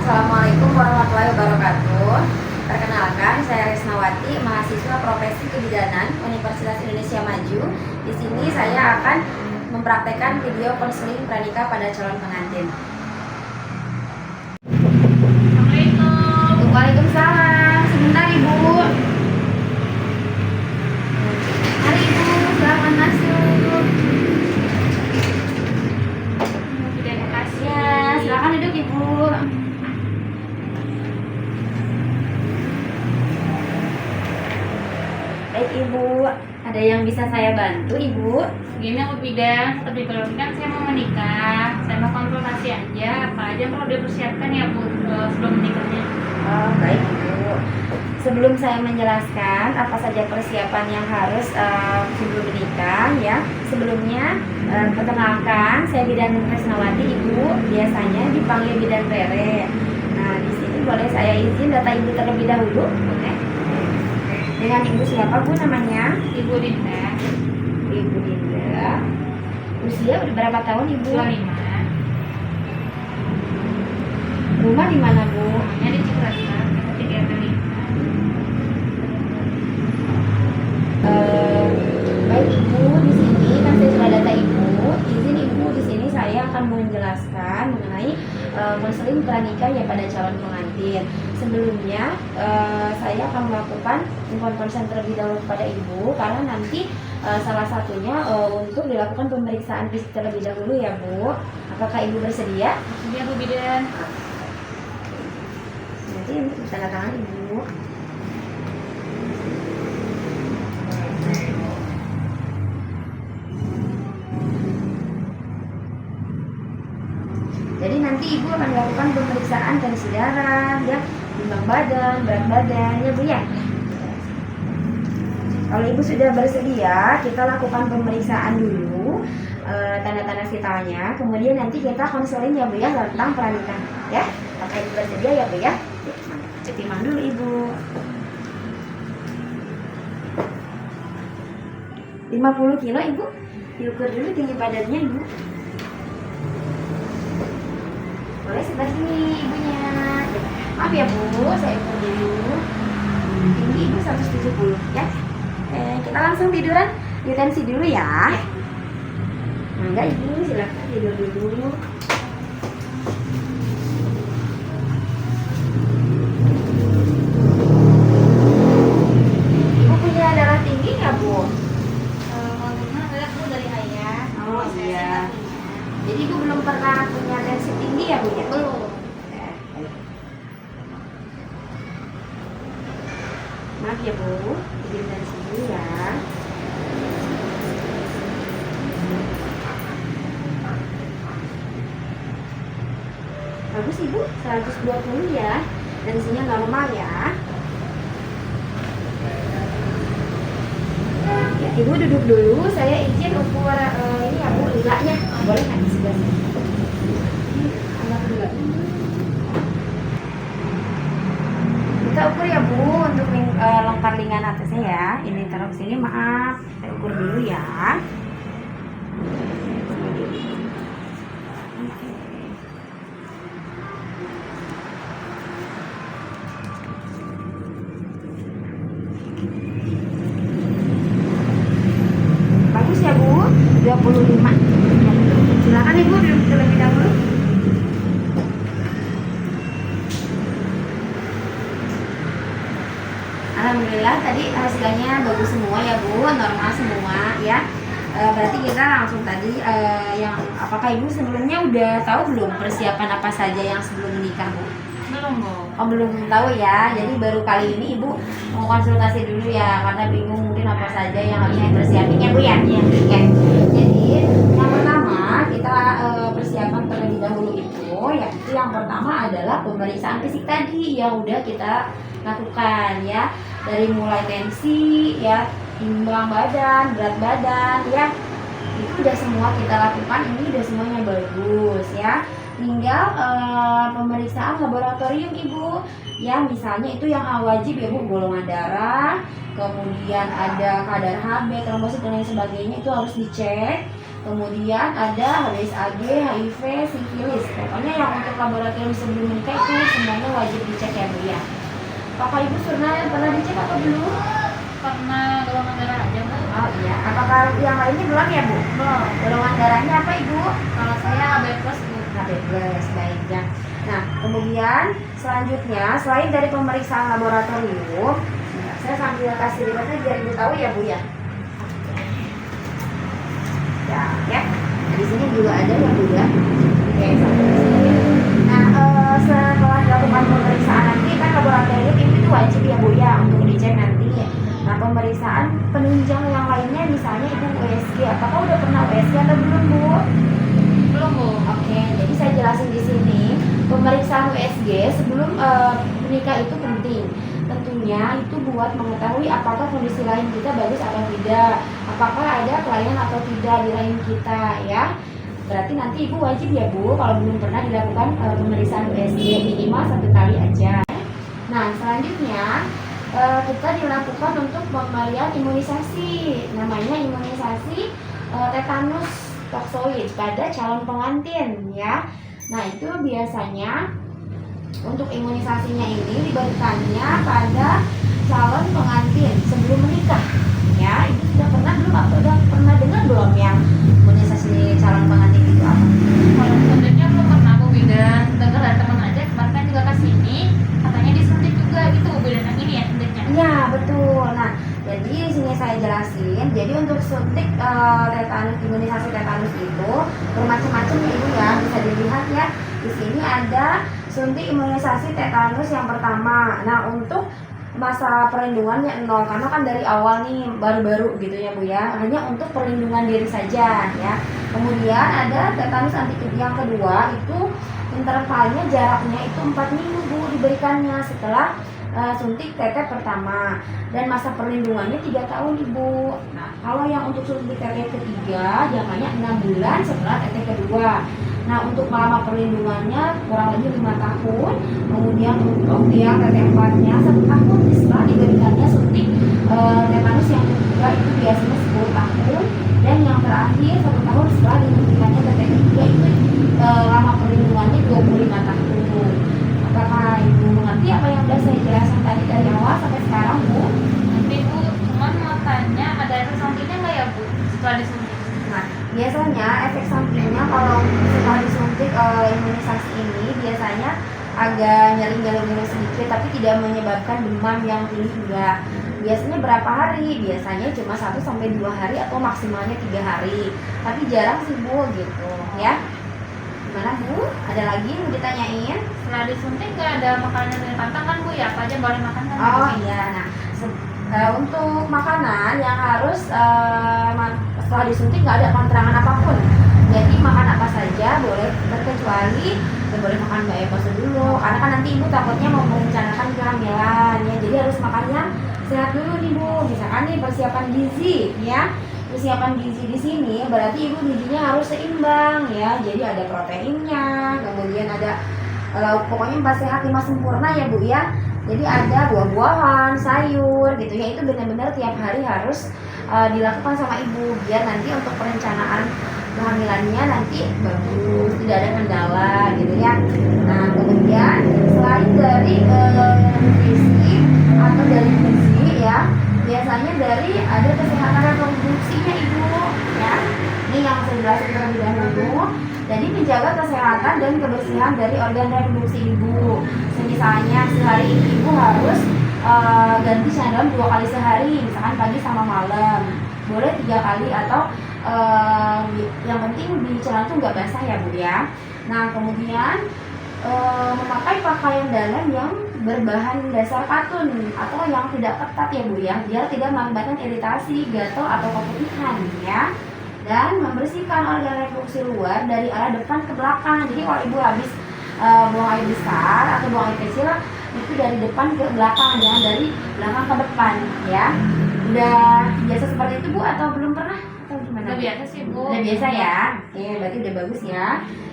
Assalamualaikum warahmatullahi wabarakatuh. Perkenalkan, saya Resnawati, mahasiswa Profesi Kebidanan Universitas Indonesia Maju. Di sini saya akan mempraktekkan video konseling pranikah pada calon pengantin. Assalamualaikum. Waalaikumsalam. Sebentar Ibu. Mari Ibu, silakan masuk. Terima kasih. Ya, silakan duduk Ibu. Baik Ibu, ada yang bisa saya bantu Ibu? Gini Bu Bidan, seperti kan saya mau menikah. Saya mau konsultasi aja apa aja yang perlu dipersiapkan ya Bu sebelum menikahnya. Oh, baik Ibu. Sebelum saya menjelaskan apa saja persiapan yang harus sebelum menikah ya, sebelumnya perkenalkan saya Bidan Resnawati Ibu, biasanya dipanggil Bidan Rere. Nah, di sini boleh saya izin data Ibu terlebih dahulu, oke? Dengan Ibu siapa Bu namanya? Ibu Dinda, Ibu Dinda. Usia udah berapa tahun Ibu? 25. Rumah di mana Bu? Rumahnya di Cikarang, 3 Baik Ibu, di sini kan saya sudah data Ibu. Izin Ibu, di sini saya akan menjelaskan mengenai konseling pranikah ya pada calon pengantin. Sebelumnya saya akan melakukan konsen terlebih dahulu kepada Ibu karena nanti salah satunya untuk dilakukan pemeriksaan fisik terlebih dahulu ya Bu. Apakah Ibu bersedia? Iya Bu Bidan. Nanti tanda tangan Ibu. Jadi nanti Ibu akan melakukan pemeriksaan tensi darah, ya, timbang badan, berat badan, ya Bu ya. Kalau Ibu sudah bersedia, kita lakukan pemeriksaan dulu, tanda-tanda vitalnya. Kemudian nanti kita konseling ya Bu ya tentang pernikahan, ya. Apakah Ibu bersedia ya Bu ya? Timbang dulu Ibu. 50 kilo Ibu, diukur dulu tinggi badannya Ibu. Boleh sebelah sini ibunya. Maaf ya Bu, saya ukur dulu. Tinggi Ibu 170 ya. Kita langsung tiduran, yutensi dulu ya. Mangga Ibu, silakan tidur dulu. Ibu punya darah tinggi nggak Bu? Konturnya adalah Bu dari ayah. Oh, Saya iya. nggak punya. Jadi Ibu belum pernah punya tensi tinggi ya Bu ya? Belum. Maaf ya Bu, izin tensi dulu ya. Bagus Ibu, 120 ya. Tensinya normal ya. Ya, Ibu duduk dulu, saya izin ukur ini ya Bu, lilanya. Boleh nggak di sebelah sini? Angkat dulu. Kita ukur ya Bu untuk longkar lengan atasnya ya. Ini taruh sini, maaf. Saya ukur dulu ya. Bagus ya Bu, 25. Silakan Ibu duduk terlebih dahulu. Alhamdulillah tadi hasilnya bagus semua ya Bu, normal semua ya. Berarti kita langsung tadi yang apakah Ibu sebelumnya udah tahu belum persiapan apa saja yang sebelum menikah Bu? Belum Bu. Oh belum tahu ya, jadi baru kali ini Ibu mau konsultasi dulu ya karena bingung mungkin apa saja yang harus dipersiapin ya Bu ya. Iya. Oke. Jadi yang pertama kita persiapan terlebih dahulu itu, yaitu yang pertama adalah pemeriksaan fisik tadi yang udah kita lakukan ya, dari mulai tensi ya, timbang badan, berat badan ya, itu udah semua kita lakukan, ini udah semuanya bagus ya. Tinggal pemeriksaan laboratorium Ibu ya, misalnya itu yang wajib ya Bu, golongan darah, kemudian ada kadar HB, trombosit dan lain sebagainya itu harus dicek. kemudian ada HBsAg, HIV, sifilis. Pokoknya yang untuk laboratorium sebelum menikah itu semuanya wajib dicek ya Bu ya. Apakah Ibu pernah dicek atau belum? Pernah golongan darah aja Bu. Oh iya, apakah yang lainnya belum ya Bu? Belum. Golongan darahnya apa Ibu? Kalau saya AB plus Bu. AB plus, baik ya. Nah, kemudian selanjutnya selain dari pemeriksaan laboratorium, saya sambil kasih lihatnya biar Ibu tahu ya Bu ya. Ya. Di sini juga ada ya Bu ya. Oke, sampai di sini. Nah, setelah dilakukan pemeriksaan nanti kan laboratorium ini tuh wajib ya Bu ya untuk dicek nanti. Nah, pemeriksaan penunjang yang lainnya misalnya Ibu USG, apakah udah pernah USG atau belum Bu? Belum Bu. Oke, jadi saya jelasin di sini. Pemeriksaan USG sebelum menikah itu penting. Tentunya itu buat mengetahui apakah kondisi rahim kita bagus atau tidak, apakah ada kelainan atau tidak di rahim kita ya. Berarti nanti Ibu wajib ya Bu kalau belum pernah dilakukan pemeriksaan USG minimal 1 kali aja. Nah, selanjutnya kita dilakukan untuk pemberian imunisasi, namanya imunisasi tetanus toksoid pada calon pengantin ya. Nah, itu biasanya untuk imunisasinya ini diberikannya pada calon pengantin sebelum menikah ya. Ibu sudah pernah belum atau sudah pernah dengar belum yang imunisasi calon pengantin itu apa? Kalau suntiknya belum pernah Bu, dan dengar dari teman aja kemarin kan juga kesini katanya disuntik juga gitu Bu, dan yang ini ya suntiknya. Iya betul. Nah, jadi di sini saya jelasin. Jadi untuk suntik tetanus, imunisasi tetanus itu bermacam-macam ya Ibu ya. Bisa dilihat ya. Di sini ada suntik imunisasi tetanus yang pertama. Nah, untuk masa perlindungannya 0 karena kan dari awal nih baru-baru gitu ya Bu ya. Hanya untuk perlindungan diri saja ya. Kemudian ada tetanus antikut yang kedua, itu intervalnya jaraknya itu 4 minggu Bu diberikannya setelah suntik tetes pertama, dan masa perlindungannya 3 tahun Ibu. Nah, kalau yang untuk suntik tetes ketiga jaraknya 6 bulan setelah tetes kedua. Nah, untuk lama perlindungannya kurang lebih 5 tahun. Kemudian untuk yang tetes keempatnya 1 tahun setelah diberikannya suntik tetanus yang kedua itu biasanya 10 tahun, dan yang terakhir 1 tahun setelah diberikannya tetes ketiga itu lama perlindungannya 25 tahun. Apakah Ibu mengerti apa yang sudah saya jelaskan tadi dari awal sampai sekarang Bu? Nanti Bu, cuman mau tanya ada efek sampingnya nggak ya Bu setelah disuntik? Nah, biasanya efek sampingnya kalau setelah disuntik imunisasi ini biasanya agak nyeri-nyeri sedikit, tapi tidak menyebabkan demam yang tinggi enggak. Biasanya berapa hari? Biasanya cuma 1 sampai 2 hari atau maksimalnya 3 hari. Tapi jarang sih Bu gitu ya. Gimana Bu? Ada lagi yang ditanyain? Setelah disuntik nggak ada makanan yang pantang kan Bu ya? Apa aja boleh makan kan? Oh iya, nah untuk makanan yang harus setelah disuntik nggak ada pantangan apapun. Jadi makan apa saja boleh, terkecuali nggak boleh makan bakso dulu, karena kan nanti Ibu takutnya mau merencanakan kehamilan ya. Jadi harus makannya sehat dulu nih Bu. Misalkan nih persiapan gizi ya. Persiapan gizi di sini berarti Ibu gizinya harus seimbang ya. Jadi ada proteinnya, kemudian ada lauk, pokoknya 4 sehat 5 sempurna ya Bu ya. Jadi ada buah-buahan, sayur gitu ya. Itu benar-benar tiap hari harus dilakukan sama Ibu biar nanti untuk perencanaan kehamilannya nanti bagus, tidak ada kendala gitu ya. Nah, kemudian selain dari nutrisi atau dari gizi ya, biasanya dari ada kesehatan reproduksinya Ibu ya. Ini yang saya jelaskan terlebih dahulu. Jadi menjaga kesehatan dan kebersihan dari organ reproduksi Ibu. Misalnya sehari ini Ibu harus ganti cairan 2 kali sehari, misalkan pagi sama malam. Boleh 3 kali atau yang penting di celana itu nggak basah ya Bu ya. Nah, kemudian memakai pakaian dalam yang berbahan dasar katun atau yang tidak ketat ya Bu ya, biar tidak mengakibatkan iritasi, gatal atau keputihan ya. Dan membersihkan organ reproduksi luar dari arah depan ke belakang. Jadi kalau Ibu habis buang air besar atau buang air kecil itu dari depan ke belakang, jangan dari belakang ke depan ya. Udah biasa seperti itu Bu atau belum pernah atau gimana? Udah biasa sih Bu. Udah biasa ya. Oke, berarti udah bagus ya.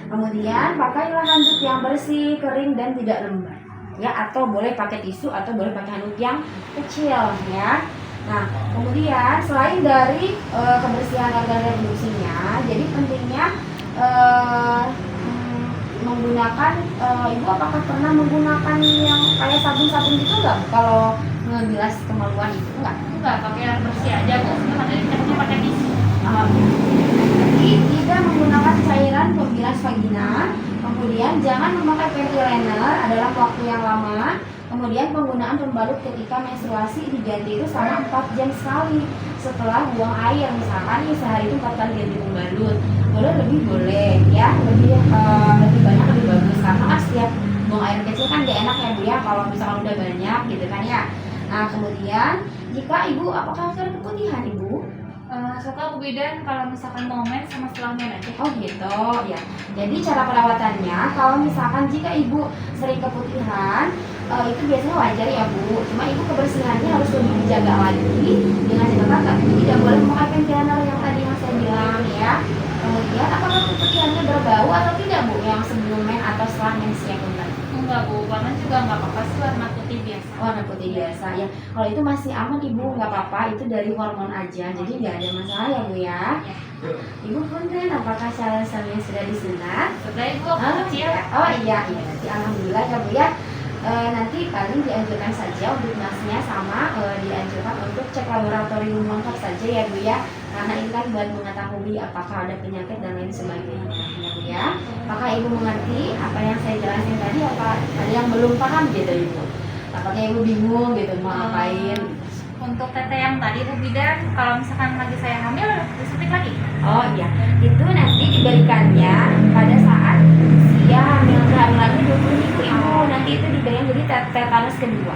Kemudian pakailah handuk yang bersih, kering dan tidak lembab ya, atau boleh pakai tisu atau boleh pakai handuk yang kecil ya. Nah, kemudian selain dari kebersihan organ reproduksinya, jadi pentingnya menggunakan ibu apakah pernah menggunakan yang kayak sabun-sabun gitu nggak kalau ngebilas kemaluan itu Enggak, pakai air bersih aja Bu. Cuma tadi ceknya pakai tisu. Jadi tidak menggunakan cairan pembilas vagina, kemudian jangan memakai panty liner adalah waktu yang lama. Kemudian penggunaan pembalut ketika menstruasi diganti itu selama 4 jam sekali setelah buang air. Misalkan nih sehari itu 4 kali ganti pembalut. Boleh ya, lebih banyak lebih bagus karena kan setiap buang air kecil kan gak enak ya Bu ya kalau misalkan udah banyak gitu kan ya. Nah kemudian jika ibu apakah ada keputihan ibu? Suka Bu Bidan kalau misalkan mau men sama setelah men aja. Oh gitu ya. Jadi cara perawatannya kalau misalkan jika ibu sering keputihan itu biasanya wajar ya Bu. Cuma ibu kebersihannya harus lebih dijaga lagi dengan catatan ibu tidak boleh memakai panty yang tadi yang saya bilang ya. Kemudian apakah keputihannya berbau atau tidak Bu yang sebelum men atau setelah menstruasi punten? Enggak Bu, warna juga nggak apa-apa sih, warna putih biasa. Warna putih biasa ya. Kalau itu masih aman ibu, nggak apa-apa, itu dari hormon aja, jadi nggak ada masalah ya Bu ya. Ibu punten, apakah suaminya sudah disunat? Sudah Ibu, Oh, kecil. oh iya, nanti alhamdulillah ya Bu ya. Nanti paling dianjurkan saja untuk masnya sama dianjurkan untuk cek laboratorium lengkap saja ya Bu ya, karena ini kan buat mengetahui apakah ada penyakit dan lain sebagainya ya Bu ya. Apakah ibu mengerti apa yang saya jelasin tadi? Apa ada yang belum paham gitu ibu? Apakah ibu bingung gitu mau ngapain? Untuk teteh yang tadi Bu Bidan, kalau misalkan lagi saya hamil, disuntik lagi? Oh iya, itu nanti diberikannya pada saat usia kehamilannya 20 minggu ibu. Nanti itu diberikan jadi tetanus kedua.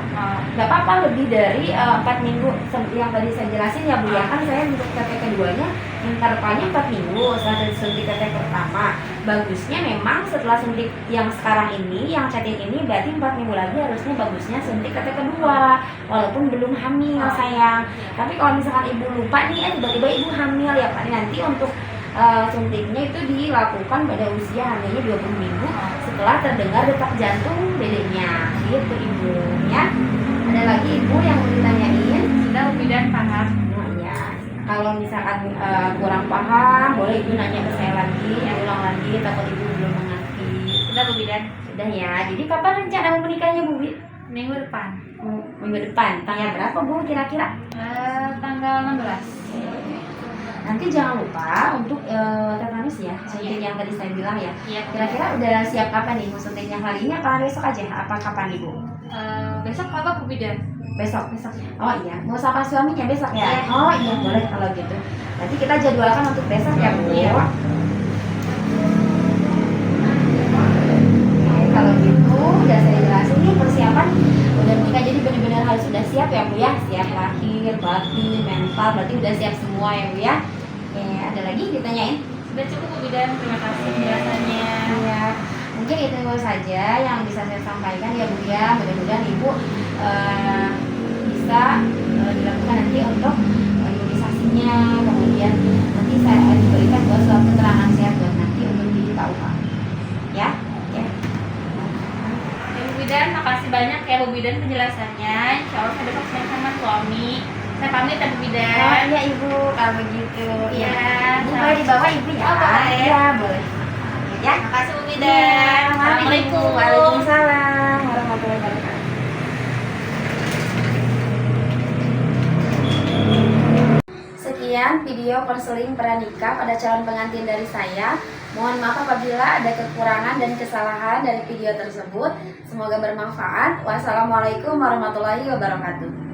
Gak apa-apa lebih dari 4 minggu yang tadi saya jelasin ya Bu ya. Kan saya untuk tetes keduanya intervalnya 4 minggu setelah suntik tetes pertama. Bagusnya memang setelah suntik yang sekarang ini, yang cetin ini berarti 4 minggu lagi harusnya bagusnya suntik tetes kedua walaupun belum hamil sayang. Tapi kalau misalkan ibu lupa nih tiba-tiba ibu hamil ya Pak, nanti untuk suntiknya itu dilakukan pada usia hamilnya 20 minggu setelah terdengar detak jantung dedeknya gitu ibu ya. Ada lagi ibu yang mau ditanyain? Sudah Bu Bidan paham. Oh iya, kalau misalkan kurang paham boleh ibu nanya ke saya lagi, ulang lagi, takut ibu belum mengerti. Sudah Bu Bidan. Sudah ya, jadi kapan rencana mau menikahnya Bu Bi? Minggu depan. Minggu depan, tanggal berapa Bu kira-kira? Tanggal 16. Nanti jangan lupa untuk tetanus ya, suntik yang tadi saya bilang ya. Iya. Kira-kira udah siap kapan nih? Mau suntiknya hari ini apa besok aja? Apa kapan Ibu? Besok apa Bu Bidan? Besok. Oh iya, mau sama suaminya besok ya? Iya. Oh iya, boleh kalau gitu. Nanti kita jadwalkan untuk besok ya Bu. Iya. Oke, kalau gitu udah saya jelasin nih persiapan udah menikah, jadi benar-benar harus sudah siap ya Bu ya. Siap lahir, batin, mental, berarti udah siap semua ya Bu ya. Oke, ada lagi ditanyain? Sudah cukup Bu Bidan, terima kasih penjelasannya. Ya, mungkin itu saja yang bisa saya sampaikan ya Bu ya. Mudah-mudahan Ibu bisa dilakukan nanti untuk imunisasinya, kemudian nanti saya diberikan buat surat keterangan sehat buat nanti untuk ditahukan ya. Ya Bu Bidan, makasih banyak ya Bu Bidan penjelasannya. Insya Allah saya besok saya sama suami. Saya pamit ya Bu Bidan. Oh iya Ibu, kalau begitu Iya. Bu boleh dibawa Ibu ya? Oh, boleh. Iya boleh ya. Makasih Bu Iya, Bidan. Assalamualaikum. Waalaikumsalam warahmatullahi wabarakatuh. Sekian video konseling pranikah pada calon pengantin dari saya. Mohon maaf apabila ada kekurangan dan kesalahan dari video tersebut. Semoga bermanfaat. Wassalamualaikum warahmatullahi wabarakatuh.